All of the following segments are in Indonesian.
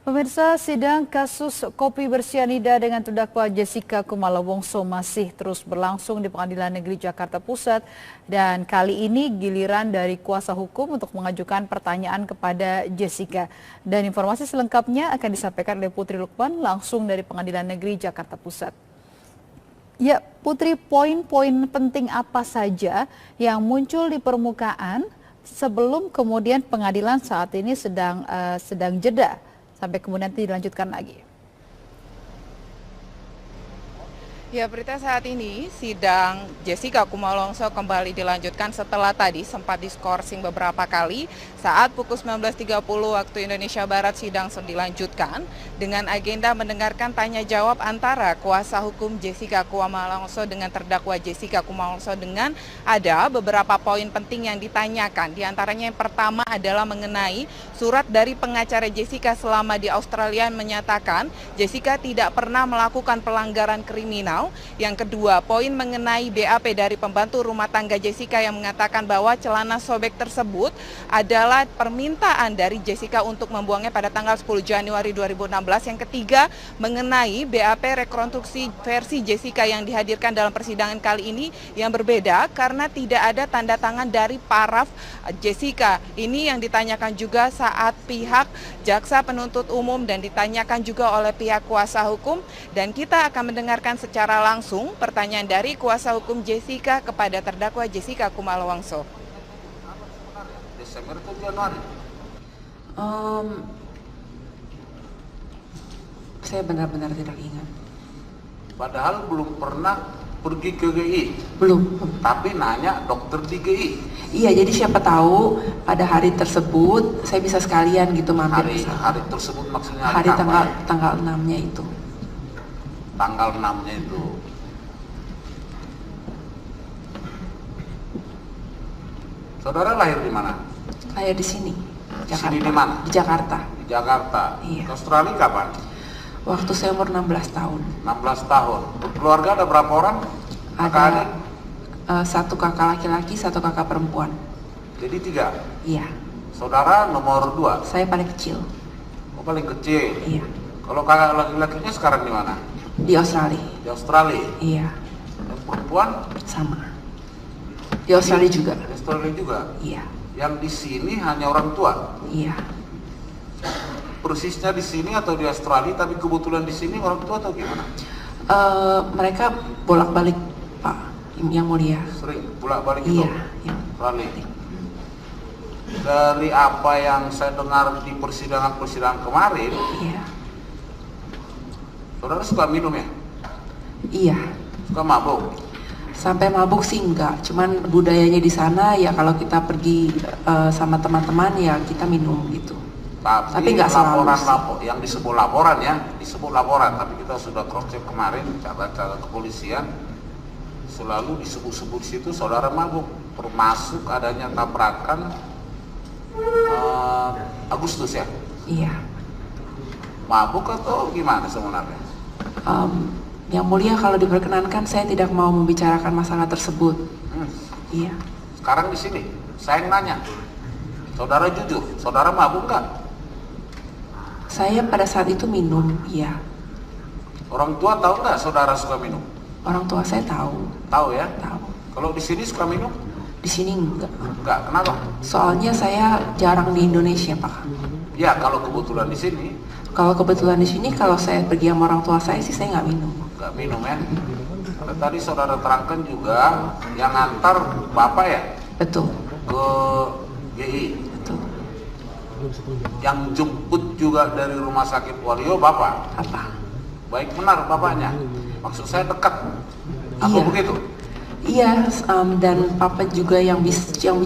Pemirsa, sidang kasus kopi bersianida dengan terdakwa Jessica Kumala Wongso masih terus berlangsung di Pengadilan Negeri Jakarta Pusat dan kali ini giliran dari kuasa hukum untuk mengajukan pertanyaan kepada Jessica. Dan informasi selengkapnya akan disampaikan oleh Putri Lukman langsung dari Pengadilan Negeri Jakarta Pusat. Ya, Putri, poin-poin penting apa saja yang muncul di permukaan sebelum kemudian pengadilan saat ini sedang jeda? Sampai kemudian dilanjutkan lagi. Ya, berita saat ini sidang Jessica Kumala Wongso kembali dilanjutkan setelah tadi sempat diskorsing beberapa kali. Saat pukul 19.30 waktu Indonesia Barat sidang dilanjutkan dengan agenda mendengarkan tanya jawab antara kuasa hukum Jessica Kumala Wongso dengan terdakwa Jessica Kumala Wongso dengan ada beberapa poin penting yang ditanyakan. Di antaranya yang pertama adalah mengenai surat dari pengacara Jessica selama di Australia yang menyatakan Jessica tidak pernah melakukan pelanggaran kriminal. Yang kedua, poin mengenai BAP dari pembantu rumah tangga Jessica yang mengatakan bahwa celana sobek tersebut adalah permintaan dari Jessica untuk membuangnya pada tanggal 10 Januari 2016. Yang ketiga, mengenai BAP rekonstruksi versi Jessica yang dihadirkan dalam persidangan kali ini yang berbeda karena tidak ada tanda tangan dari paraf Jessica. Ini yang ditanyakan juga saat pihak jaksa penuntut umum dan ditanyakan juga oleh pihak kuasa hukum, dan kita akan mendengarkan secara langsung pertanyaan dari kuasa hukum Jessica kepada terdakwa Jessica Kumala Wongso. Desember atau Januari? Saya benar-benar tidak ingat. Padahal belum pernah pergi ke GI. Belum. Tapi nanya dokter di GI. Iya, jadi siapa tahu pada hari tersebut saya bisa sekalian gitu mampir. Hari tersebut maksudnya hari tanggal 6-nya itu. Tanggal 6-nya itu. Saudara lahir di mana? Lahir di sini. Di sini di mana? Di Jakarta. Di Jakarta. Iya. Ke Australia kapan? Waktu saya umur 16 tahun. 16 tahun. Keluarga ada berapa orang? Ada satu kakak laki-laki, satu kakak perempuan. Jadi 3? Iya. Saudara nomor 2? Saya paling kecil. Oh, paling kecil? Iya. Kalau kakak laki-lakinya sekarang di mana? Di Australia. Di Australia? Iya. Yang perempuan? Sama. Di Australia juga. Di Australia juga? Iya. Yang di sini hanya orang tua? Iya. Persisnya di sini atau di Australia, tapi kebetulan di sini orang tua atau gimana? Mereka bolak-balik, Pak, yang mulia. Sering bolak-balik itu? Iya. Australia. Dari apa yang saya dengar di persidangan kemarin, Iya. saudara suka minum ya? Iya. Suka mabuk? Sampai mabuk sih enggak, cuman budayanya di sana ya kalau kita pergi sama teman-teman ya kita minum gitu. Tapi nggak selalu. Yang disebut laporan ya, disebut laporan. Tapi kita sudah cross check kemarin, cara-cara kepolisian selalu disebut-sebut situ saudara mabuk, termasuk adanya tabrakan Agustus ya. Iya. Mabuk atau gimana sebenarnya? Yang mulia kalau diperkenankan saya tidak mau membicarakan masalah tersebut. Iya. Sekarang di sini saya yang nanya, saudara jujur, saudara mabuk nggak? Saya pada saat itu minum, iya. Orang tua tahu nggak saudara suka minum? Orang tua saya tahu. Tahu ya? Tahu. Kalau di sini suka minum? Di sini enggak. Enggak, kenapa? Soalnya saya jarang di Indonesia, Pak. Ya, kalau kebetulan di sini. Kalau kebetulan di sini, kalau saya pergi sama orang tua saya sih saya nggak minum. Nggak minum ya? Karena tadi saudara terangkan juga yang ngantar bapak ya? Betul. Ke GI. Betul. Yang jemput juga dari rumah sakit Wario bapak? Apa? Baik benar bapaknya? Maksud saya dekat? Apa Iya. begitu? Iya, dan papa juga yang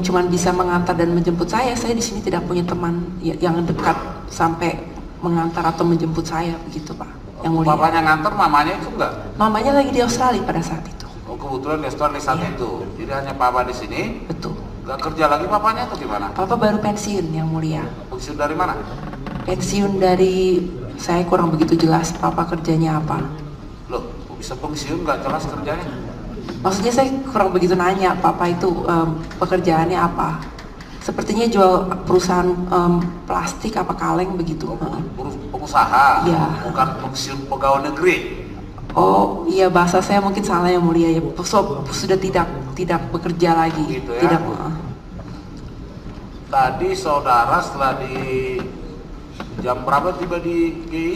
cuma bisa mengantar dan menjemput saya. Saya di sini tidak punya teman yang dekat sampai mengantar atau menjemput saya begitu, Pak. Yang mulia. Bapaknya ngantar, mamanya itu enggak? Mamanya lagi di Australia pada saat itu. Oh, kebetulan di Australia saat Iya. itu. Jadi hanya papa di sini. Betul. Enggak kerja lagi papanya atau gimana? Papa baru pensiun, yang mulia. Pensiun dari mana? Pensiun dari, saya kurang begitu jelas papa kerjanya apa. Loh, kok bisa pensiun nggak jelas kerjanya? Maksudnya saya kurang begitu nanya papa itu pekerjaannya apa. sepertinya jual perusahaan plastik apa kaleng begitu. Pengusaha, Ya. bukan pegawai negeri. Oh iya, bahasa saya mungkin salah yang mulia ya. Sudah tidak bekerja lagi. Gitu ya. Tidak. Tadi saudara setelah di jam berapa tiba di GI?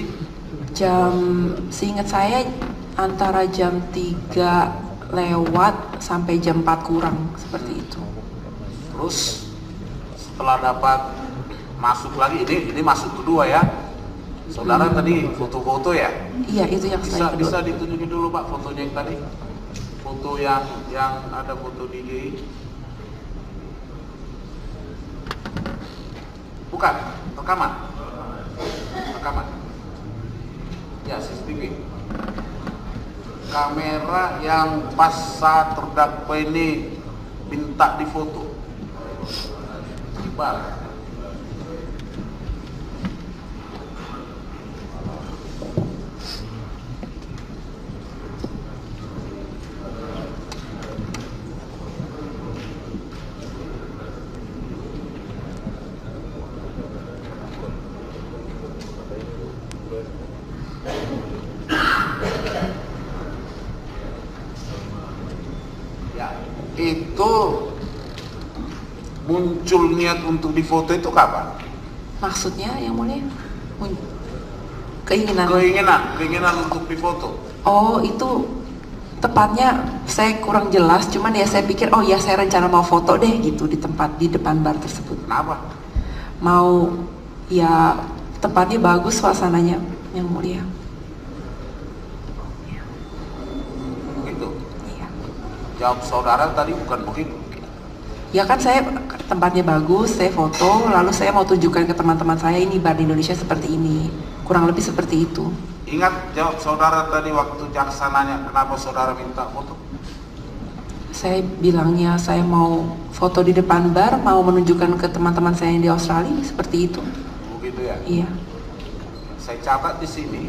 Seingat saya antara jam 3 lewat sampai jam 4 kurang, seperti itu. Terus setelah dapat masuk lagi, ini masuk kedua ya. Saudara tadi foto-foto ya? Iya, itu yang Bisa saya bisa ditunjukin dulu Pak fotonya yang tadi. Foto yang ada foto di GI. Bukan, rekaman. Rekaman. Ya, CCTV. Kamera yang pas saat terdakwa ini minta difoto. Iqbal. Ya, itu muncul niat untuk difoto itu kapan? Maksudnya yang mulia keinginan. Keinginan untuk difoto. Oh, itu tepatnya saya kurang jelas, cuman ya saya pikir oh ya saya rencana mau foto deh gitu di depan bar tersebut. Kenapa? Mau ya tempatnya bagus suasananya yang mulia. Gitu. Iya. Jawab saudara tadi bukan begitu. Ya kan saya tempatnya bagus, saya foto, lalu saya mau tunjukkan ke teman-teman saya ini bar di Indonesia seperti ini. Kurang lebih seperti itu. Ingat jawab saudara tadi waktu jaksa nanya kenapa saudara minta foto? Saya bilangnya saya mau foto di depan bar, mau menunjukkan ke teman-teman saya yang di Australia seperti itu. Begitu ya? Iya. Saya catat di sini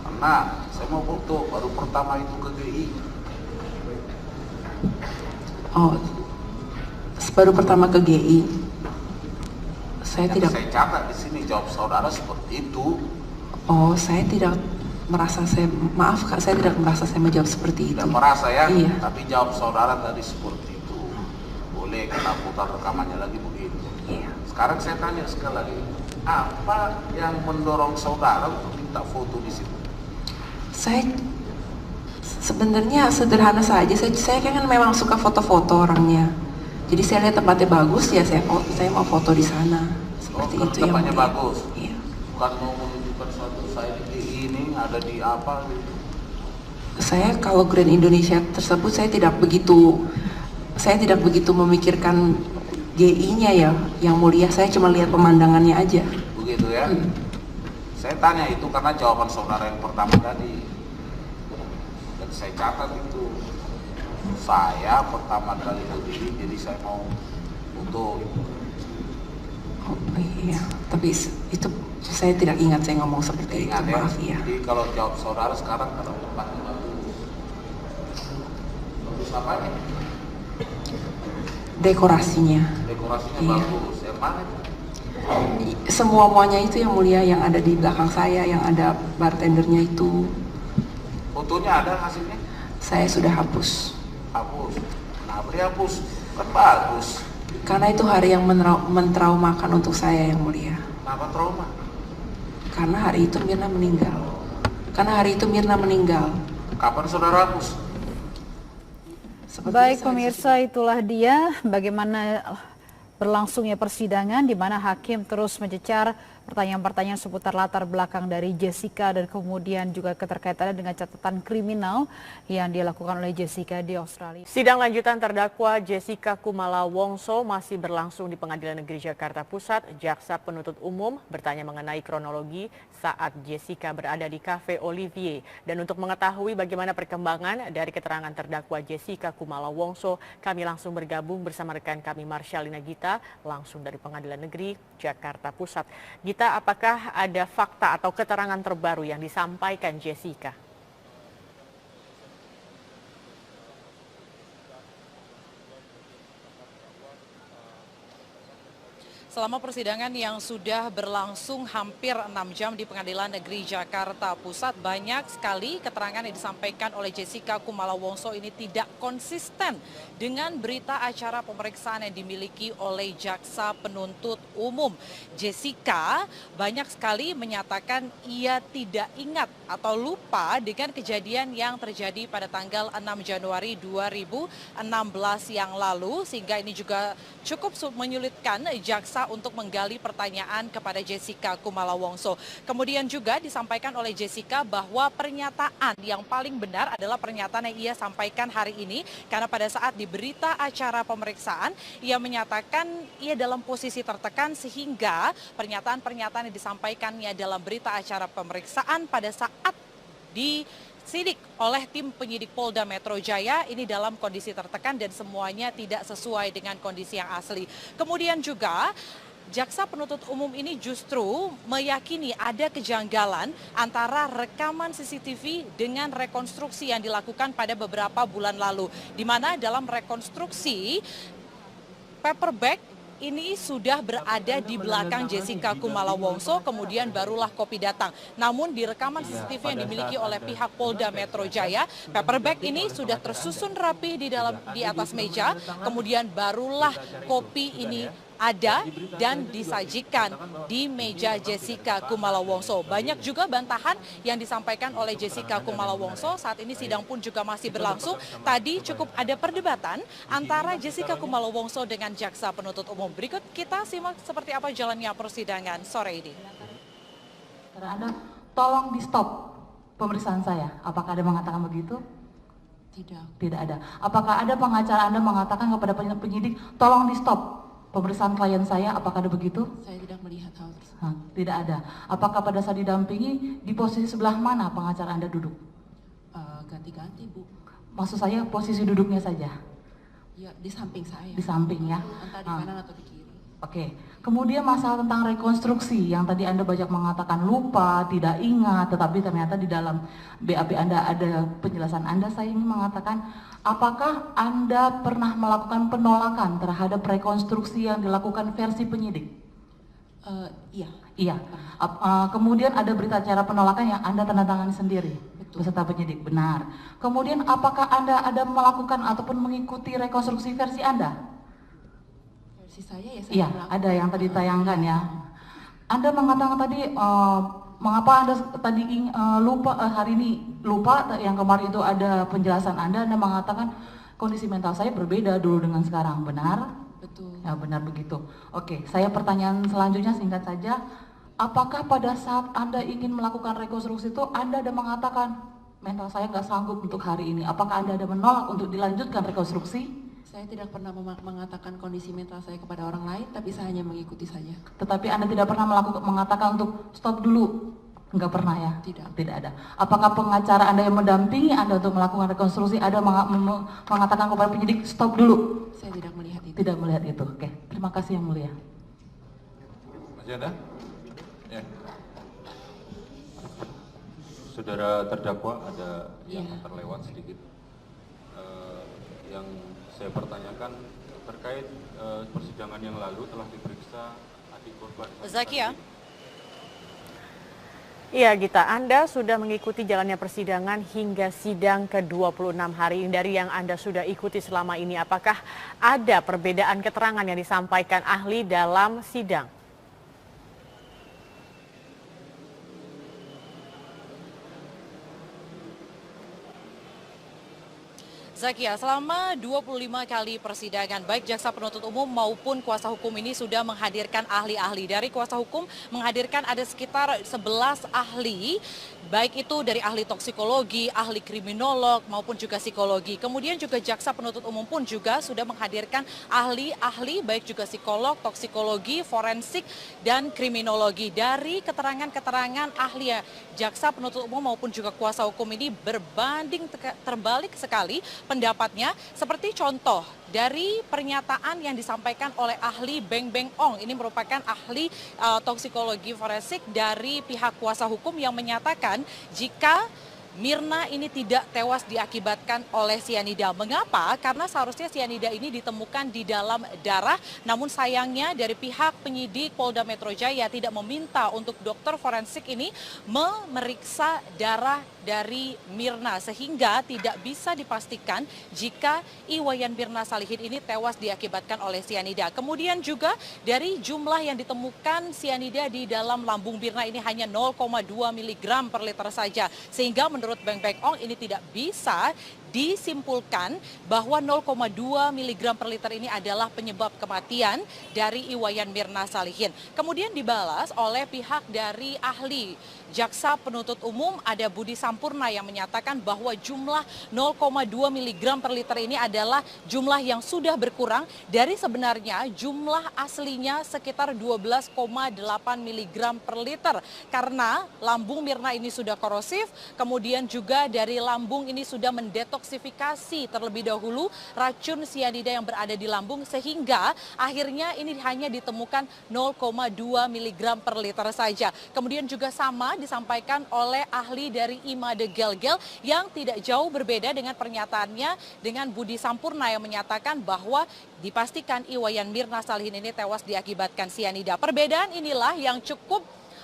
karena saya mau foto baru pertama itu ke GI. Oh, baru pertama ke GI. Saya Yang tidak. saya catat di sini jawab saudara seperti itu. Oh, saya tidak merasa maaf Kak, saya tidak merasa saya menjawab seperti itu. Tidak merasa ya, Iya. tapi jawab saudara tadi seperti itu. Boleh kita putar rekamannya lagi begitu. Iya. Sekarang saya tanya sekali lagi, apa yang mendorong saudara untuk minta foto di situ? Saya sebenarnya sederhana saja. Saya kan memang suka foto-foto orangnya. Jadi saya lihat tempatnya bagus ya saya mau foto di sana. Seperti Oh, itu yang tempatnya mulia. bagus. Iya. Bukan mau menunjukkan suatu saya di GI ini ada di apa gitu. Saya kalau Grand Indonesia tersebut saya tidak begitu memikirkan GI-nya ya yang mulia, saya cuma lihat pemandangannya aja. Begitu ya. Saya tanya itu karena jawaban saudara yang pertama tadi. Dan saya catat itu. Saya pertama kali ke GI jadi saya mau foto. Oh iya, tapi itu saya tidak ingat saya ngomong seperti Ingat itu, ya. maaf ya. Jadi kalau jawab saudara sekarang kalau tempatnya bagus. Bagus apanya? Dekorasinya. Dekorasinya Iya. bagus. Yang mana itu? Semuanya itu yang mulia, yang ada di belakang saya, yang ada bartendernya itu, Fotonya ada hasilnya? saya sudah hapus. Hapus. Kenapa dihapus? Kan bagus. Karena itu hari yang mentraumakan untuk saya yang mulia. Kenapa trauma? Karena hari itu Mirna meninggal. Kapan saudara hapus? Seperti Baik saya- pemirsa, itulah dia bagaimana berlangsungnya persidangan di mana hakim terus mencecar pertanyaan-pertanyaan seputar latar belakang dari Jessica dan kemudian juga keterkaitannya dengan catatan kriminal yang dilakukan oleh Jessica di Australia. Sidang lanjutan terdakwa Jessica Kumala Wongso masih berlangsung di Pengadilan Negeri Jakarta Pusat. Jaksa penuntut umum bertanya mengenai kronologi saat Jessica berada di Cafe Olivier. Dan untuk mengetahui bagaimana perkembangan dari keterangan terdakwa Jessica Kumala Wongso, kami langsung bergabung bersama rekan kami Marshalina Gita langsung dari Pengadilan Negeri Jakarta Pusat. Gita, apakah ada fakta atau keterangan terbaru yang disampaikan Jessica? Selama persidangan yang sudah berlangsung hampir 6 jam di Pengadilan Negeri Jakarta Pusat, banyak sekali keterangan yang disampaikan oleh Jessica Kumala Wongso ini tidak konsisten dengan berita acara pemeriksaan yang dimiliki oleh Jaksa Penuntut Umum. Jessica banyak sekali menyatakan ia tidak ingat atau lupa dengan kejadian yang terjadi pada tanggal 6 Januari 2016 yang lalu, sehingga ini juga cukup menyulitkan jaksa untuk menggali pertanyaan kepada Jessica Kumala Wongso. Kemudian juga disampaikan oleh Jessica bahwa pernyataan yang paling benar adalah pernyataan yang ia sampaikan hari ini, karena pada saat di berita acara pemeriksaan ia menyatakan ia dalam posisi tertekan, sehingga pernyataan-pernyataan yang disampaikannya dalam berita acara pemeriksaan pada saat disidik oleh tim penyidik Polda Metro Jaya ini dalam kondisi tertekan dan semuanya tidak sesuai dengan kondisi yang asli. Kemudian juga Jaksa Penuntut Umum ini justru meyakini ada kejanggalan antara rekaman CCTV dengan rekonstruksi yang dilakukan pada beberapa bulan lalu, di mana dalam rekonstruksi paperback ini sudah berada di belakang Jessica Kumala Wongso, kemudian barulah kopi datang. Namun di rekaman CCTV yang dimiliki oleh pihak Polda Metro Jaya, paperback ini sudah tersusun rapi di atas meja, kemudian barulah kopi ini ada dan disajikan di meja Jessica Kumala Wongso. Banyak juga bantahan yang disampaikan oleh Jessica Kumala Wongso. Saat ini sidang pun juga masih berlangsung. Tadi cukup ada perdebatan antara Jessica Kumala Wongso dengan Jaksa Penuntut Umum. Berikut kita simak seperti apa jalannya persidangan sore ini. Anda tolong di stop pemeriksaan saya. Apakah ada mengatakan begitu? Tidak. Tidak ada. Apakah ada pengacara Anda mengatakan kepada penyidik, tolong di stop pemeriksaan klien saya? Apakah ada begitu? Saya tidak melihat hal tersebut. Tidak ada. Apakah pada saat didampingi di posisi sebelah mana pengacara Anda duduk? Ganti-ganti, Bu. Maksud saya posisi duduknya saja? Ya, di samping saya. Di samping ya? Entah di kanan atau di kiri. Oke. Kemudian masalah tentang rekonstruksi yang tadi Anda banyak mengatakan lupa, tidak ingat, tetapi ternyata di dalam BAP Anda ada penjelasan Anda. Saya ingin mengatakan, apakah Anda pernah melakukan penolakan terhadap rekonstruksi yang dilakukan versi penyidik? Iya. Iya. Kemudian ada berita acara penolakan yang Anda tanda tangani sendiri beserta penyidik, benar. Kemudian apakah Anda ada melakukan ataupun mengikuti rekonstruksi versi Anda? Versi saya ya, saya Iya, ada yang tadi tayangkan ya. Anda mengatakan tadi mengapa Anda tadi lupa hari ini lupa, yang kemarin itu ada penjelasan Anda mengatakan kondisi mental saya berbeda dulu dengan sekarang, benar? Betul. Ya, benar begitu. Oke, saya pertanyaan selanjutnya singkat saja. Apakah pada saat Anda ingin melakukan rekonstruksi itu Anda ada mengatakan mental saya nggak sanggup untuk hari ini? Apakah Anda ada menolak untuk dilanjutkan rekonstruksi? Saya tidak pernah mengatakan kondisi mental saya kepada orang lain, tapi saya hanya mengikuti saja. Tetapi Anda tidak pernah mengatakan untuk stop dulu? Enggak pernah ya? Tidak. Tidak ada. Apakah pengacara Anda yang mendampingi Anda untuk melakukan rekonstruksi ada mengatakan kepada penyidik stop dulu? Saya tidak melihat itu. Tidak melihat itu. Oke, terima kasih Yang Mulia. Masih ada? Ya. Saudara terdakwa ada yang terlewat sedikit. Yang saya pertanyakan terkait persidangan yang lalu telah diperiksa adik korban. Zakia. Iya Gita, Anda sudah mengikuti jalannya persidangan hingga sidang ke-26 hari ini. Dari yang Anda sudah ikuti selama ini, apakah ada perbedaan keterangan yang disampaikan ahli dalam sidang? Zakia, selama 25 kali persidangan, baik jaksa penuntut umum maupun kuasa hukum ini sudah menghadirkan ahli-ahli. Dari kuasa hukum menghadirkan ada sekitar 11 ahli, baik itu dari ahli toksikologi, ahli kriminolog maupun juga psikologi. Kemudian juga jaksa penuntut umum pun juga sudah menghadirkan ahli-ahli, baik juga psikolog, toksikologi, forensik, dan kriminologi. Dari keterangan-keterangan ahli jaksa penuntut umum maupun juga kuasa hukum ini berbanding terbalik sekali pendapatnya, seperti contoh dari pernyataan yang disampaikan oleh ahli Beng Beng Ong. Ini merupakan ahli toksikologi forensik dari pihak kuasa hukum yang menyatakan jika Mirna ini tidak tewas diakibatkan oleh sianida. Mengapa? Karena seharusnya sianida ini ditemukan di dalam darah, namun sayangnya dari pihak penyidik Polda Metro Jaya tidak meminta untuk dokter forensik ini memeriksa darah dari Mirna, sehingga tidak bisa dipastikan jika Iwayan Mirna Salihin ini tewas diakibatkan oleh sianida. Kemudian juga dari jumlah yang ditemukan sianida di dalam lambung Mirna ini hanya 0,2 mg per liter saja, sehingga menurut Beng Beng Ong ini tidak bisa disimpulkan bahwa 0,2 mg per liter ini adalah penyebab kematian dari Iwayan Mirna Salihin. Kemudian dibalas oleh pihak dari ahli jaksa penuntut umum, ada Budi Sampurna yang menyatakan bahwa jumlah 0,2 mg per liter ini adalah jumlah yang sudah berkurang dari sebenarnya jumlah aslinya sekitar 12,8 mg per liter, karena lambung Mirna ini sudah korosif, kemudian juga dari lambung ini sudah mendetoksifikasi terlebih dahulu racun sianida yang berada di lambung, sehingga akhirnya ini hanya ditemukan 0,2 mg per liter saja. Kemudian juga sama disampaikan oleh ahli dari IMADE Gel-Gel yang tidak jauh berbeda dengan pernyataannya dengan Budi Sampurna yang menyatakan bahwa dipastikan Iwayan Mirna Salihin ini tewas diakibatkan sianida. Perbedaan inilah yang cukup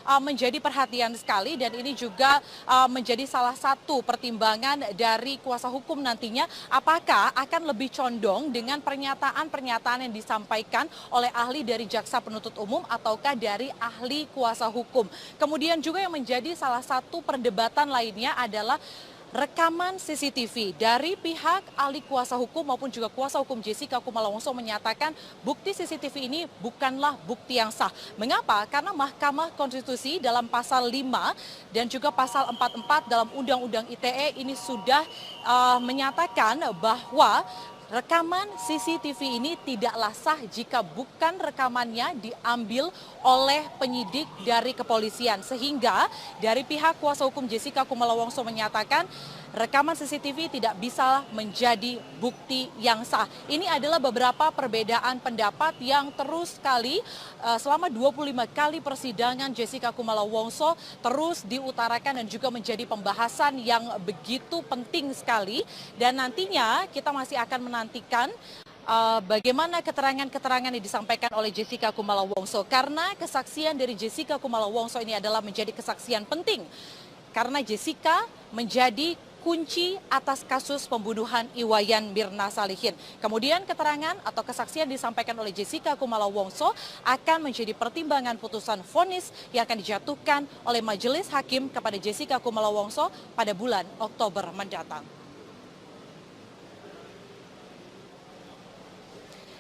menjadi perhatian sekali, dan ini juga menjadi salah satu pertimbangan dari kuasa hukum nantinya, apakah akan lebih condong dengan pernyataan-pernyataan yang disampaikan oleh ahli dari jaksa penuntut umum ataukah dari ahli kuasa hukum. Kemudian juga yang menjadi salah satu perdebatan lainnya adalah rekaman CCTV dari pihak ahli kuasa hukum maupun juga kuasa hukum Jessica Kumala Wongso menyatakan bukti CCTV ini bukanlah bukti yang sah. Mengapa? Karena Mahkamah Konstitusi dalam pasal 5 dan juga pasal 44 dalam Undang-Undang ITE ini sudah menyatakan bahwa rekaman CCTV ini tidaklah sah jika bukan rekamannya diambil oleh penyidik dari kepolisian. Sehingga dari pihak kuasa hukum Jessica Kumala Wongso menyatakan rekaman CCTV tidak bisa menjadi bukti yang sah. Ini adalah beberapa perbedaan pendapat yang terus sekali selama 25 kali persidangan Jessica Kumala Wongso terus diutarakan dan juga menjadi pembahasan yang begitu penting sekali. Dan nantinya kita masih akan menantikan bagaimana keterangan-keterangan yang disampaikan oleh Jessica Kumala Wongso, karena kesaksian dari Jessica Kumala Wongso ini adalah menjadi kesaksian penting karena Jessica menjadi kunci atas kasus pembunuhan Iwayan Mirna Salihin. Kemudian keterangan atau kesaksian disampaikan oleh Jessica Kumala Wongso akan menjadi pertimbangan putusan vonis yang akan dijatuhkan oleh majelis hakim kepada Jessica Kumala Wongso pada bulan Oktober mendatang.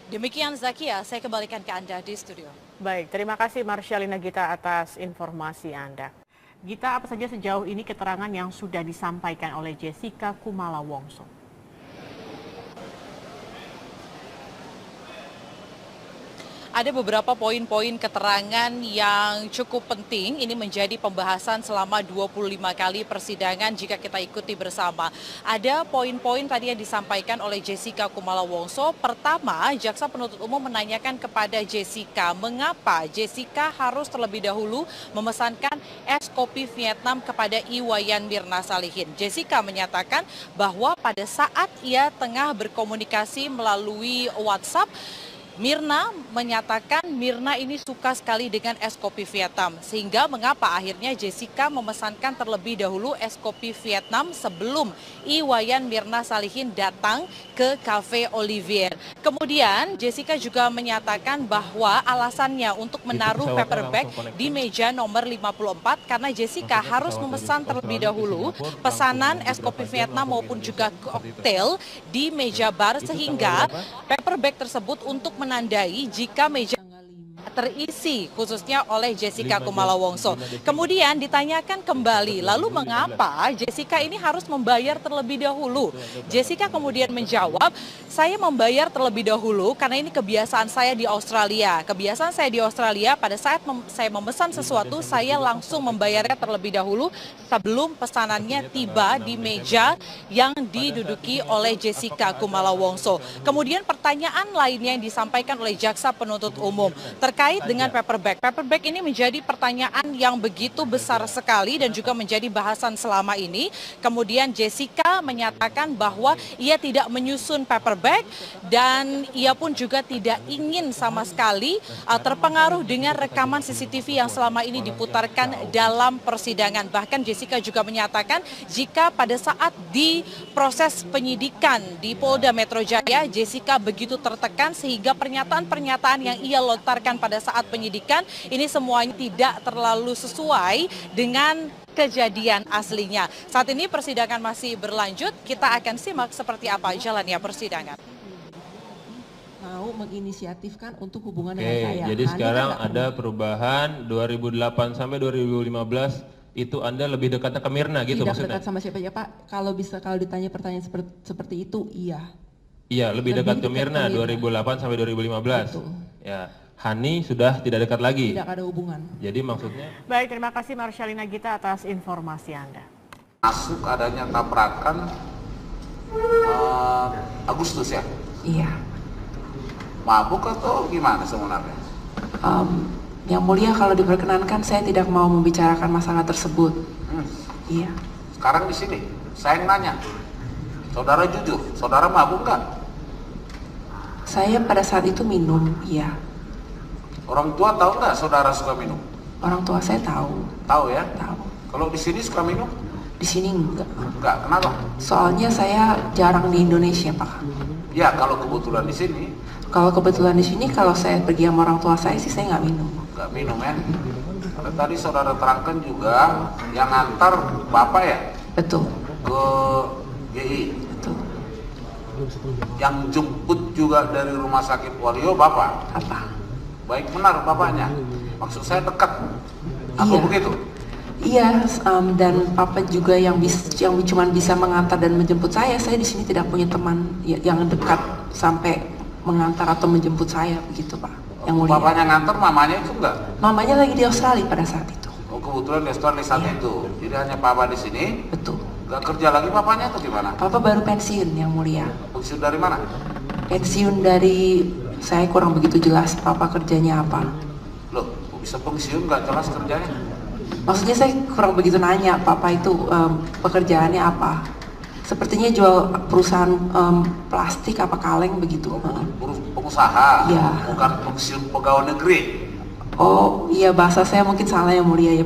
Demikian Zakia, saya kembalikan ke Anda di studio. Baik, terima kasih Marsyalina Gita atas informasi Anda. Gita, apa saja sejauh ini keterangan yang sudah disampaikan oleh Jessica Kumala Wongso? Ada beberapa poin-poin keterangan yang cukup penting, ini menjadi pembahasan selama 25 kali persidangan jika kita ikuti bersama. Ada poin-poin tadi yang disampaikan oleh Jessica Kumala Wongso. Pertama, jaksa penuntut umum menanyakan kepada Jessica, mengapa Jessica harus terlebih dahulu memesankan es kopi Vietnam kepada Iwayan Mirna Salihin. Jessica menyatakan bahwa pada saat ia tengah berkomunikasi melalui WhatsApp, Mirna menyatakan Mirna ini suka sekali dengan es kopi Vietnam, sehingga mengapa akhirnya Jessica memesankan terlebih dahulu es kopi Vietnam sebelum Iwayan Mirna Salihin datang ke Cafe Olivier. Kemudian Jessica juga menyatakan bahwa alasannya untuk menaruh paper bag di meja nomor 54 karena Jessica harus memesan terlebih dahulu pesanan es kopi Vietnam maupun juga koktail di meja bar, sehingga paper bag tersebut untuk menandai jika meja terisi khususnya oleh Jessica Kumala Wongso. Kemudian ditanyakan kembali, lalu mengapa Jessica ini harus membayar terlebih dahulu? Jessica kemudian menjawab, saya membayar terlebih dahulu karena ini kebiasaan saya di Australia. Kebiasaan saya di Australia pada saat saya memesan sesuatu, saya langsung membayarnya terlebih dahulu sebelum pesanannya tiba di meja yang diduduki oleh Jessica Kumala Wongso. Kemudian pertanyaan lainnya yang disampaikan oleh jaksa penuntut umum terkait terkait dengan paper bag. Paper bag ini menjadi pertanyaan yang begitu besar sekali dan juga menjadi bahasan selama ini. Kemudian Jessica menyatakan bahwa ia tidak menyusun paper bag dan ia pun juga tidak ingin sama sekali terpengaruh dengan rekaman CCTV yang selama ini diputarkan dalam persidangan. Bahkan Jessica juga menyatakan jika pada saat di proses penyidikan di Polda Metro Jaya, Jessica begitu tertekan sehingga pernyataan-pernyataan yang ia lontarkan pada saat penyidikan ini semuanya tidak terlalu sesuai dengan kejadian aslinya. Saat ini persidangan masih berlanjut, kita akan simak seperti apa jalannya persidangan. Mau menginisiatifkan untuk hubungan dengan saya. Jadi sekarang ada perubahan 2008 sampai 2015 itu Anda lebih dekatnya ke Mirna gitu tidak maksudnya? Tidak dekat sama siapa ya Pak. Kalau ditanya pertanyaan seperti itu, iya. Iya, lebih dekat ke Mirna 2008 sampai 2015. Betul. Ya, Hani sudah tidak dekat lagi. Tidak ada hubungan. Jadi maksudnya? Baik, terima kasih Marsyalina Gita atas informasi Anda. Masuk adanya tabrakan Agustus ya? Iya. Mabuk atau gimana sebenarnya? Yang mulia kalau diperkenankan saya tidak mau membicarakan masalah tersebut. Iya. Sekarang di sini, saya yang nanya. Saudara jujur, saudara mabuk nggak? Saya pada saat itu minum, iya. Orang tua tahu nggak saudara suka minum? Orang tua saya tahu. Tahu ya? Tahu. Kalau di sini suka minum? Di sini enggak. Enggak, kenapa? Soalnya saya jarang di Indonesia, Pak. Ya, kalau kebetulan di sini. Kalau kebetulan di sini, kalau saya pergi sama orang tua saya sih saya nggak minum. Nggak minum ya? Karena tadi saudara terangkan juga yang antar bapak ya? Betul. Ke GI. Betul. Yang jemput juga dari rumah sakit Waluyo bapak? Apa? Baik benar bapaknya. Maksud saya dekat. Apa Iya. begitu? Iya, dan papa juga yang cuma bisa mengantar dan menjemput saya. Saya di sini tidak punya teman yang dekat sampai mengantar atau menjemput saya begitu Pak. Yang mulia. Bapaknya nganter, mamanya itu enggak? Mamanya lagi di Australia pada saat itu. Oh, kebetulan di Australia saat itu. Jadi hanya papa di sini. Betul. Gak kerja lagi papanya atau gimana? Papa baru pensiun yang mulia. Pensiun dari mana? Pensiun dari, saya kurang begitu jelas papa kerjanya apa. Loh, kok bisa pensiun nggak jelas kerjanya? Maksudnya saya kurang begitu nanya papa itu pekerjaannya apa. Sepertinya jual perusahaan plastik apa kaleng begitu. Pengusaha, Iya. bukan pensiun pegawai negeri. Oh iya, bahasa saya mungkin salah yang mulia ya.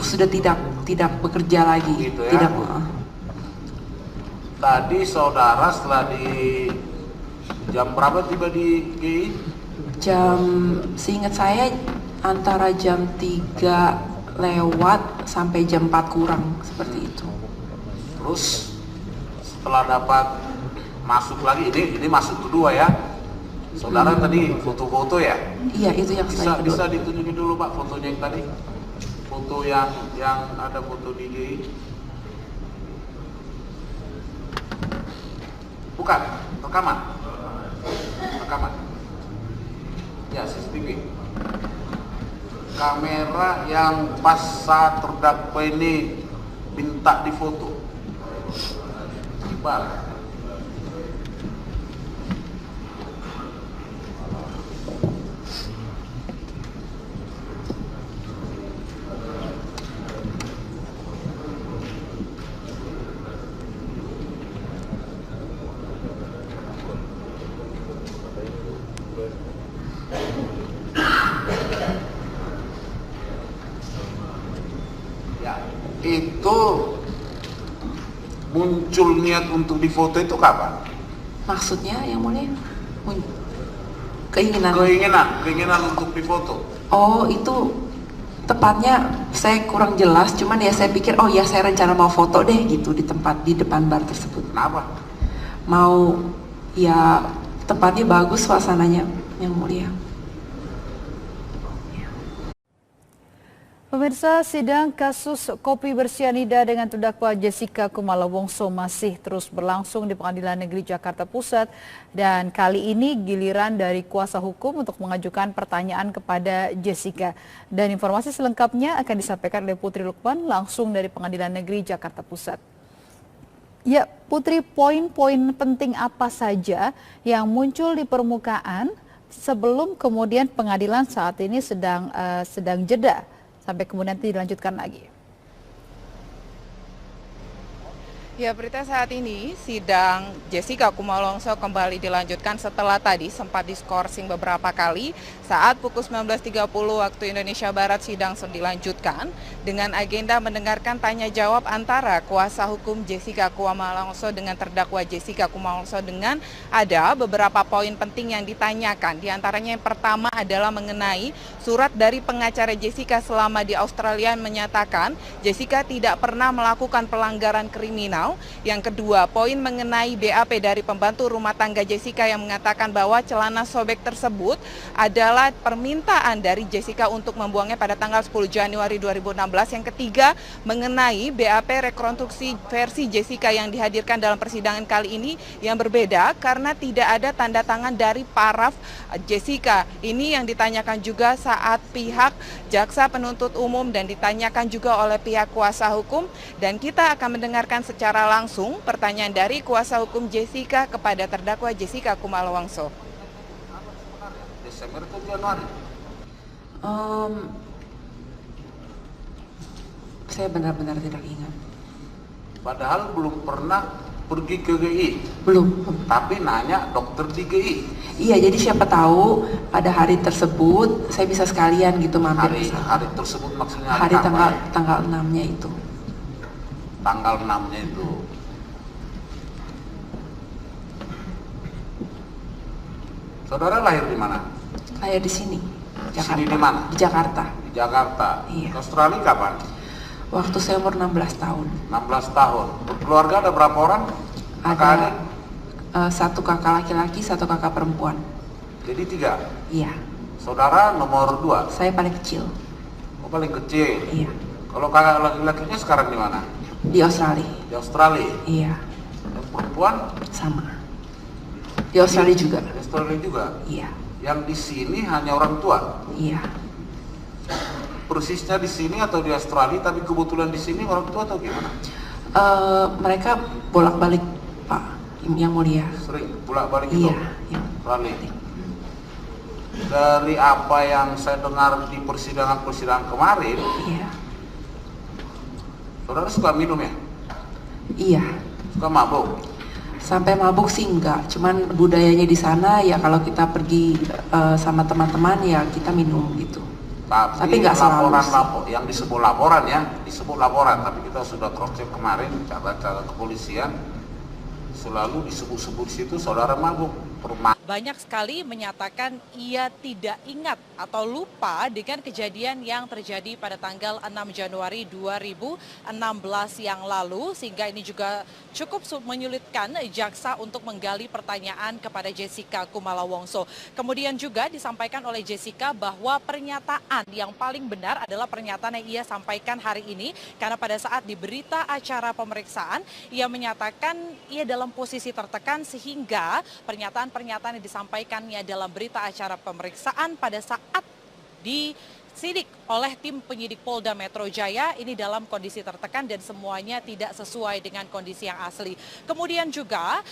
Sudah tidak bekerja lagi. Gitu ya. Tidak. Tadi saudara setelah di jam berapa tiba di GI? Seingat saya antara jam 3 lewat sampai jam 4 kurang seperti itu. Terus setelah dapat masuk lagi, ini masuk kedua ya. Saudara tadi foto-foto ya? Iya, itu yang saya kedua. Bisa ditunjukin dulu Pak fotonya yang tadi? Foto yang ada foto di GI? Bukan, rekaman. Rekaman. Ya, CCTV. Kamera yang pas saat terdakwa ini minta difoto. Ibarat. Itu muncul niat untuk difoto itu kapan? Maksudnya yang mulia? Keinginan untuk difoto. Oh, itu tepatnya saya kurang jelas, cuman ya saya pikir oh ya saya rencana mau foto deh gitu di depan bar tersebut. Kenapa? Mau ya tempatnya bagus suasananya yang mulia. Pemirsa, sidang kasus kopi bersianida dengan terdakwa Jessica Kumala Wongso masih terus berlangsung di Pengadilan Negeri Jakarta Pusat dan kali ini giliran dari kuasa hukum untuk mengajukan pertanyaan kepada Jessica. Dan informasi selengkapnya akan disampaikan oleh Putri Lukman langsung dari Pengadilan Negeri Jakarta Pusat. Ya, Putri, poin-poin penting apa saja yang muncul di permukaan sebelum kemudian pengadilan saat ini sedang jeda sampai kemudian dilanjutkan lagi. Ya, Prita, saat ini sidang Jessica Kumala Wongso kembali dilanjutkan setelah tadi sempat diskorsing beberapa kali. Saat pukul 19.30 waktu Indonesia Barat sidang dilanjutkan dengan agenda mendengarkan tanya jawab antara kuasa hukum Jessica Kumala Wongso dengan terdakwa Jessica Kumala Wongso dengan ada beberapa poin penting yang ditanyakan. Di antaranya yang pertama adalah mengenai surat dari pengacara Jessica selama di Australia yang menyatakan Jessica tidak pernah melakukan pelanggaran kriminal. Yang kedua, poin mengenai BAP dari pembantu rumah tangga Jessica yang mengatakan bahwa celana sobek tersebut adalah permintaan dari Jessica untuk membuangnya pada tanggal 10 Januari 2016. Yang ketiga, mengenai BAP rekonstruksi versi Jessica yang dihadirkan dalam persidangan kali ini yang berbeda karena tidak ada tanda tangan dari paraf Jessica. Ini yang ditanyakan juga saat pihak jaksa penuntut umum dan ditanyakan juga oleh pihak kuasa hukum, dan kita akan mendengarkan secara langsung pertanyaan dari kuasa hukum Jessica kepada terdakwa Jessica Kumala Wongso. Desember atau Januari? Saya benar-benar tidak ingat. Padahal belum pernah pergi ke GI. Belum. Tapi nanya dokter di GI. Iya, jadi siapa tahu pada hari tersebut saya bisa sekalian gitu mampir. Hari tersebut maksudnya hari tanggal 6-nya itu. Tanggal 6-nya itu. Saudara lahir di mana? Lahir di sini. Di sini di mana? Di Jakarta. Di Jakarta. Iya. Ke Australia kapan? Waktu saya umur 16 tahun. 16 tahun. Keluarga ada berapa orang? Ada satu kakak laki-laki, satu kakak perempuan. Jadi 3? Iya. Saudara nomor 2? Saya paling kecil. Oh, paling kecil? Iya. Kalau kakak laki-lakinya sekarang di mana? Di Australia. Di Australia? Iya. Dan perempuan? Sama. Di Australia juga. Di Australia juga? Iya. Yang di sini hanya orang tua? Iya. Persisnya di sini atau di Australia, tapi kebetulan di sini orang tua atau gimana? Mereka bolak-balik, Pak, yang mulia. Sering bolak-balik itu? Iya. Australia. Dari apa yang saya dengar di persidangan-persidangan kemarin, iya. Saudara suka minum ya? Iya. Suka mabuk? Sampai mabuk sih enggak, cuman budayanya di sana ya kalau kita pergi sama teman-teman ya kita minum gitu. Tapi nggak selalu. Yang disebut laporan ya, disebut laporan, tapi kita sudah cross check kemarin, catatan kepolisian selalu disebut-sebut situ saudara mabuk. Banyak sekali menyatakan ia tidak ingat atau lupa dengan kejadian yang terjadi pada tanggal 6 Januari 2016 yang lalu, sehingga ini juga cukup menyulitkan jaksa untuk menggali pertanyaan kepada Jessica Kumala Wongso. Kemudian juga disampaikan oleh Jessica bahwa pernyataan yang paling benar adalah pernyataan yang ia sampaikan hari ini, karena pada saat di berita acara pemeriksaan ia menyatakan ia dalam posisi tertekan sehingga pernyataan-pernyataan yang disampaikannya dalam berita acara pemeriksaan pada saat disidik oleh tim penyidik Polda Metro Jaya ini dalam kondisi tertekan dan semuanya tidak sesuai dengan kondisi yang asli. Kemudian juga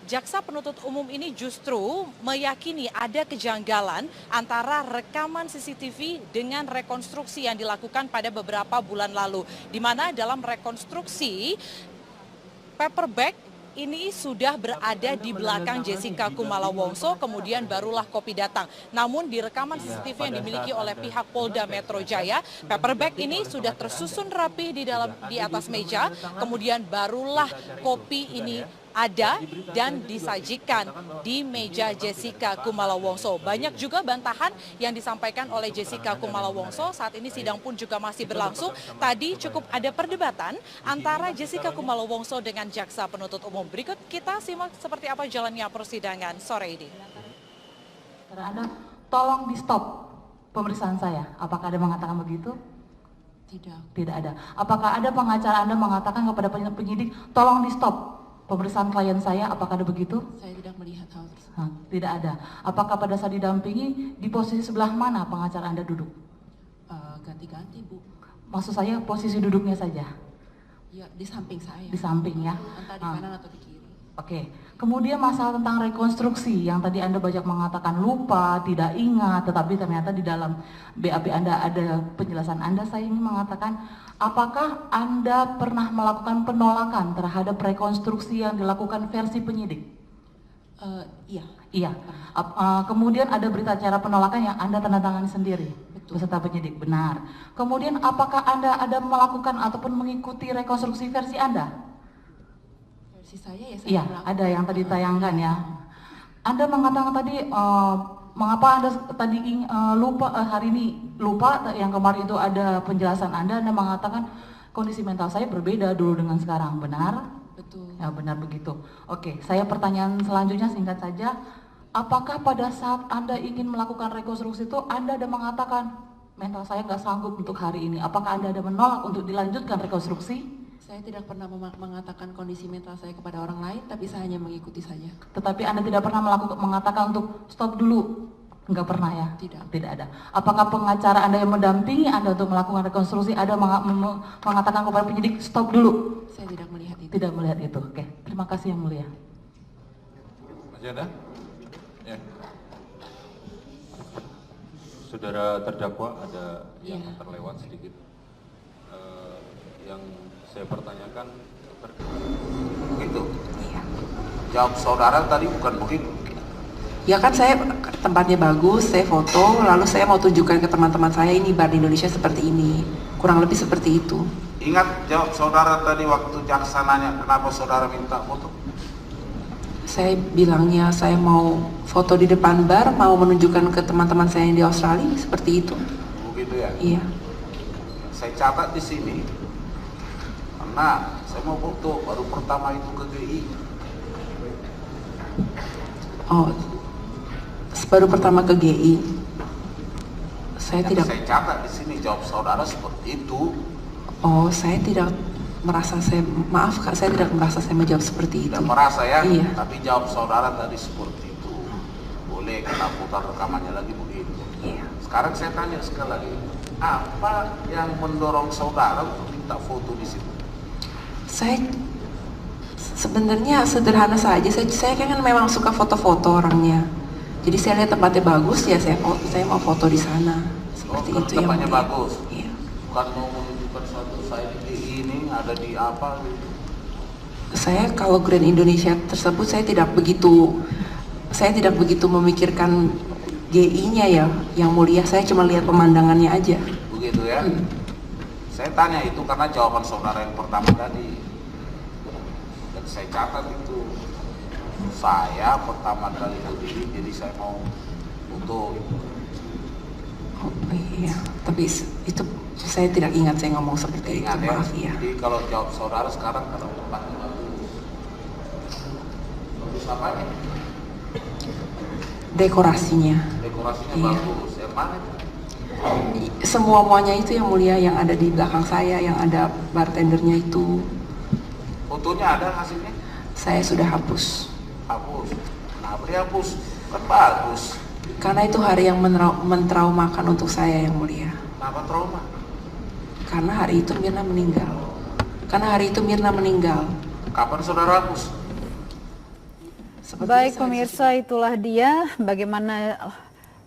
jaksa penuntut umum ini justru meyakini ada kejanggalan antara rekaman CCTV dengan rekonstruksi yang dilakukan pada beberapa bulan lalu, di mana dalam rekonstruksi paperback ini sudah berada di belakang Jessica Kumala Wongso, kemudian barulah kopi datang. Namun di rekaman CCTV yang dimiliki oleh pihak Polda Metro Jaya, paperback ini sudah tersusun rapi di atas meja, kemudian barulah kopi ini ada dan disajikan di meja Jessica Kumala Wongso. Banyak juga bantahan yang disampaikan oleh Jessica Kumala Wongso. Saat ini sidang pun juga masih berlangsung. Tadi cukup ada perdebatan antara Jessica Kumala Wongso dengan jaksa penuntut umum. Berikut kita simak seperti apa jalannya persidangan sore ini. Tolong di stop pemeriksaan saya. Apakah ada mengatakan begitu? Tidak ada. Apakah ada pengacara Anda mengatakan kepada penyidik, tolong di stop pemeriksaan klien saya, apakah ada begitu? Saya tidak melihat hal tersebut. Tidak ada. Apakah pada saat didampingi di posisi sebelah mana pengacara Anda duduk? Ganti-ganti, Bu. Maksud saya posisi duduknya saja? Ya, di samping saya. Di samping ya? Entah di kanan atau di kiri. Oke, kemudian masalah tentang rekonstruksi yang tadi Anda banyak mengatakan lupa, tidak ingat, tetapi ternyata di dalam BAP Anda ada penjelasan Anda. Saya ingin mengatakan, apakah Anda pernah melakukan penolakan terhadap rekonstruksi yang dilakukan versi penyidik? Iya. Iya. Kemudian ada berita acara penolakan yang Anda tanda tangani sendiri beserta penyidik, benar. Kemudian apakah Anda ada melakukan ataupun mengikuti rekonstruksi versi Anda? Saya ya, iya, ada yang tadi tayangkan ya. Anda mengatakan tadi mengapa Anda tadi lupa hari ini lupa, yang kemarin itu ada penjelasan Anda mengatakan kondisi mental saya berbeda dulu dengan sekarang, benar? Betul. Ya, benar begitu. Oke, saya pertanyaan selanjutnya singkat saja. Apakah pada saat Anda ingin melakukan rekonstruksi itu Anda ada mengatakan mental saya nggak sanggup untuk hari ini? Apakah Anda ada menolak untuk dilanjutkan rekonstruksi? Saya tidak pernah mengatakan kondisi mental saya kepada orang lain, tapi saya hanya mengikuti saja. Tetapi Anda tidak pernah mengatakan untuk stop dulu? Enggak pernah ya? Tidak. Tidak ada. Apakah pengacara Anda yang mendampingi Anda untuk melakukan rekonstruksi ada mengatakan kepada penyidik stop dulu? Saya tidak melihat itu. Tidak melihat itu. Oke, terima kasih Yang Mulia. Masih ada? Ya. Saudara terdakwa ada yang terlewat sedikit. Yang saya pertanyakan begitu. Jawab saudara tadi bukan begitu. Ya kan saya tempatnya bagus, saya foto, lalu saya mau tunjukkan ke teman-teman saya ini bar di Indonesia seperti ini. Kurang lebih seperti itu. Ingat jawab saudara tadi waktu jaksa nanya kenapa saudara minta foto? Saya bilangnya saya mau foto di depan bar, mau menunjukkan ke teman-teman saya yang di Australia, seperti itu. Begitu ya? Iya. Saya catat di sini. Karena saya mau foto baru pertama itu ke GI. Oh, baru pertama ke GI. Saya tidak. Saya catat di sini jawab saudara seperti itu. Oh, saya tidak merasa maaf Kak, saya tidak merasa saya menjawab seperti itu. Tidak merasa ya? Iya. Tapi jawab saudara tadi seperti itu. Boleh kita putar rekamannya lagi begitu. Iya. Sekarang saya tanya sekali lagi, apa yang mendorong saudara untuk minta foto di situ? Saya sebenarnya sederhana saja. Saya kan memang suka foto-foto orangnya. Jadi saya lihat tempatnya bagus ya, saya mau foto di sana. Seperti itu yang tempatnya bagus. Iya. Bukan mau menunjukkan suatu saya di ini ada di apa gitu. Saya kalau Grand Indonesia tersebut saya tidak begitu memikirkan GI-nya ya, yang mulia. Saya cuma lihat pemandangannya aja. Begitu ya. Saya tanya itu karena jawaban saudara yang pertama tadi. Dan saya catat itu. Saya pertama kali berdiri, jadi saya mau foto. Oh iya, tapi itu saya tidak ingat saya ngomong seperti Ingat itu. ya? Maaf ya. Jadi kalau jawab saudara sekarang kalau tempatnya bagus. Bagus apanya? Dekorasinya. Dekorasinya Iya. bagus. Yang mana? Semuanya itu yang mulia, yang ada di belakang saya, yang ada bartendernya itu. Fotonya ada hasilnya? Saya sudah hapus. Hapus. Kenapa dihapus? Kan bagus. Karena itu hari yang mentraumakan untuk saya yang mulia. Kenapa trauma? Karena hari itu Mirna meninggal. Kapan saudara hapus? Baik pemirsa, itulah dia bagaimana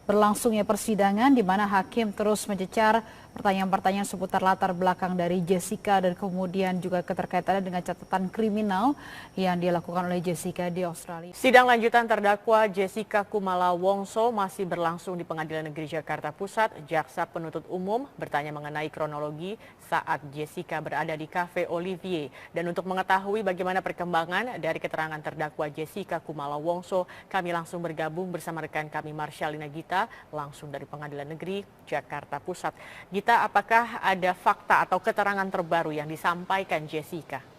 berlangsungnya persidangan di mana hakim terus mencecar pertanyaan-pertanyaan seputar latar belakang dari Jessica dan kemudian juga keterkaitannya dengan catatan kriminal yang dilakukan oleh Jessica di Australia. Sidang lanjutan terdakwa Jessica Kumala Wongso masih berlangsung di Pengadilan Negeri Jakarta Pusat. Jaksa penuntut umum bertanya mengenai kronologi saat Jessica berada di Cafe Olivier. Dan untuk mengetahui bagaimana perkembangan dari keterangan terdakwa Jessica Kumala Wongso, kami langsung bergabung bersama rekan kami Marsyalina Gita langsung dari Pengadilan Negeri Jakarta Pusat. Gita, apakah ada fakta atau keterangan terbaru yang disampaikan Jessica?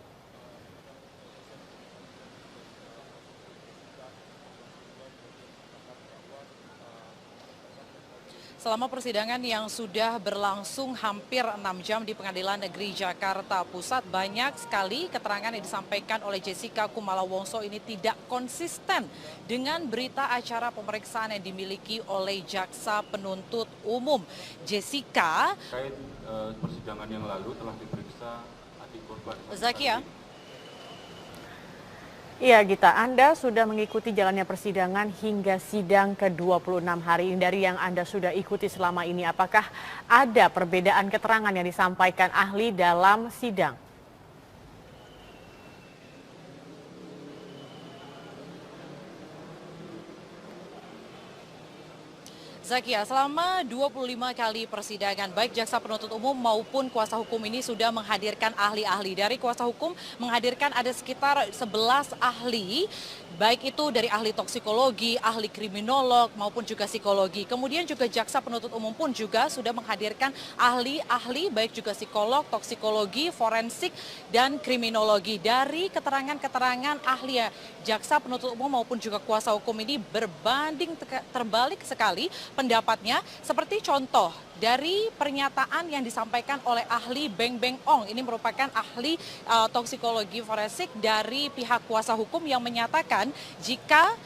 Selama persidangan yang sudah berlangsung hampir 6 jam di Pengadilan Negeri Jakarta Pusat, banyak sekali keterangan yang disampaikan oleh Jessica Kumala Wongso ini tidak konsisten dengan berita acara pemeriksaan yang dimiliki oleh jaksa penuntut umum. Jessica terkait persidangan yang lalu telah diperiksa adik korban. Zakia. Iya Gita, Anda sudah mengikuti jalannya persidangan hingga sidang ke-26 hari ini. Dari yang Anda sudah ikuti selama ini, apakah ada perbedaan keterangan yang disampaikan ahli dalam sidang? Zakia, selama 25 kali persidangan, baik jaksa penuntut umum maupun kuasa hukum ini sudah menghadirkan ahli-ahli. Dari kuasa hukum menghadirkan ada sekitar 11 ahli, baik itu dari ahli toksikologi, ahli kriminolog maupun juga psikologi. Kemudian juga jaksa penuntut umum pun juga sudah menghadirkan ahli-ahli, baik juga psikolog, toksikologi, forensik, dan kriminologi. Dari keterangan-keterangan ahli jaksa penuntut umum maupun juga kuasa hukum ini berbanding terbalik sekali pendapatnya, seperti contoh dari pernyataan yang disampaikan oleh ahli Beng Beng Ong. Ini merupakan ahli toksikologi forensik dari pihak kuasa hukum yang menyatakan jika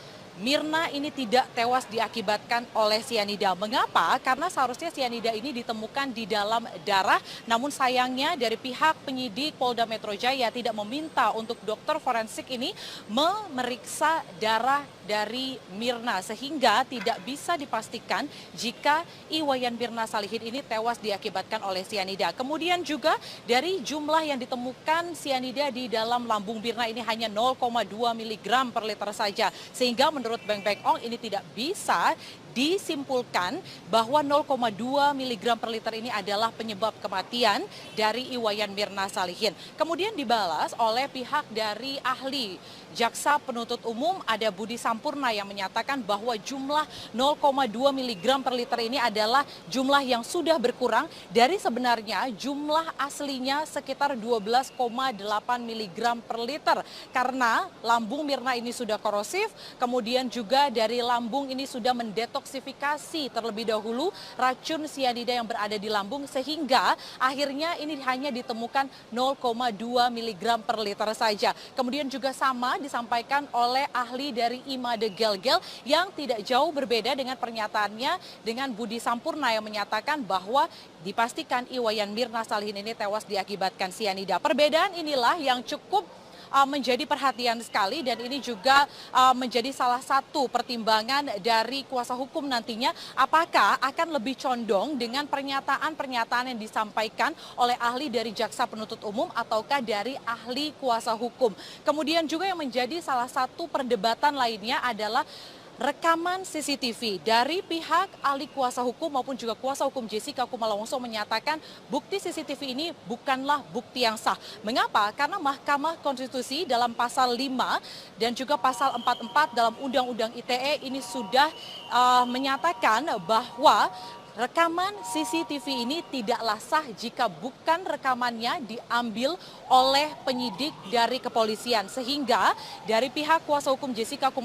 Mirna ini tidak tewas diakibatkan oleh sianida. Mengapa? Karena seharusnya sianida ini ditemukan di dalam darah, namun sayangnya dari pihak penyidik Polda Metro Jaya tidak meminta untuk dokter forensik ini memeriksa darah dari Mirna, sehingga tidak bisa dipastikan jika Iwayan Mirna Salihin ini tewas diakibatkan oleh sianida. Kemudian juga dari jumlah yang ditemukan sianida di dalam lambung Mirna ini hanya 0,2 mg per liter saja, sehingga menurut Beng Beng Ong ini tidak bisa disimpulkan bahwa 0,2 mg per liter ini adalah penyebab kematian dari Iwayan Mirna Salihin. Kemudian dibalas oleh pihak dari ahli jaksa penuntut umum, ada Budi Sampurna yang menyatakan bahwa jumlah 0,2 mg per liter ini adalah jumlah yang sudah berkurang dari sebenarnya jumlah aslinya sekitar 12,8 mg per liter. Karena lambung Mirna ini sudah korosif, kemudian juga dari lambung ini sudah mendetoksifikasi terlebih dahulu racun sianida yang berada di lambung, sehingga akhirnya ini hanya ditemukan 0,2 mg per liter saja. Kemudian juga sama disampaikan oleh ahli dari Imade Gel-Gel yang tidak jauh berbeda dengan pernyataannya dengan Budi Sampurna yang menyatakan bahwa dipastikan Iwayan Mirna Salihin ini tewas diakibatkan sianida. Perbedaan inilah yang cukup menjadi perhatian sekali, dan ini juga menjadi salah satu pertimbangan dari kuasa hukum nantinya, apakah akan lebih condong dengan pernyataan-pernyataan yang disampaikan oleh ahli dari jaksa penuntut umum ataukah dari ahli kuasa hukum. Kemudian juga yang menjadi salah satu perdebatan lainnya adalah rekaman CCTV. Dari pihak ahli kuasa hukum maupun juga kuasa hukum Jessica Kumala Wongso menyatakan bukti CCTV ini bukanlah bukti yang sah. Mengapa? Karena Mahkamah Konstitusi dalam pasal 5 dan juga pasal 44 dalam Undang-Undang ITE ini sudah menyatakan bahwa rekaman CCTV ini tidaklah sah jika bukan rekamannya diambil oleh penyidik dari kepolisian. Sehingga dari pihak kuasa hukum Jessica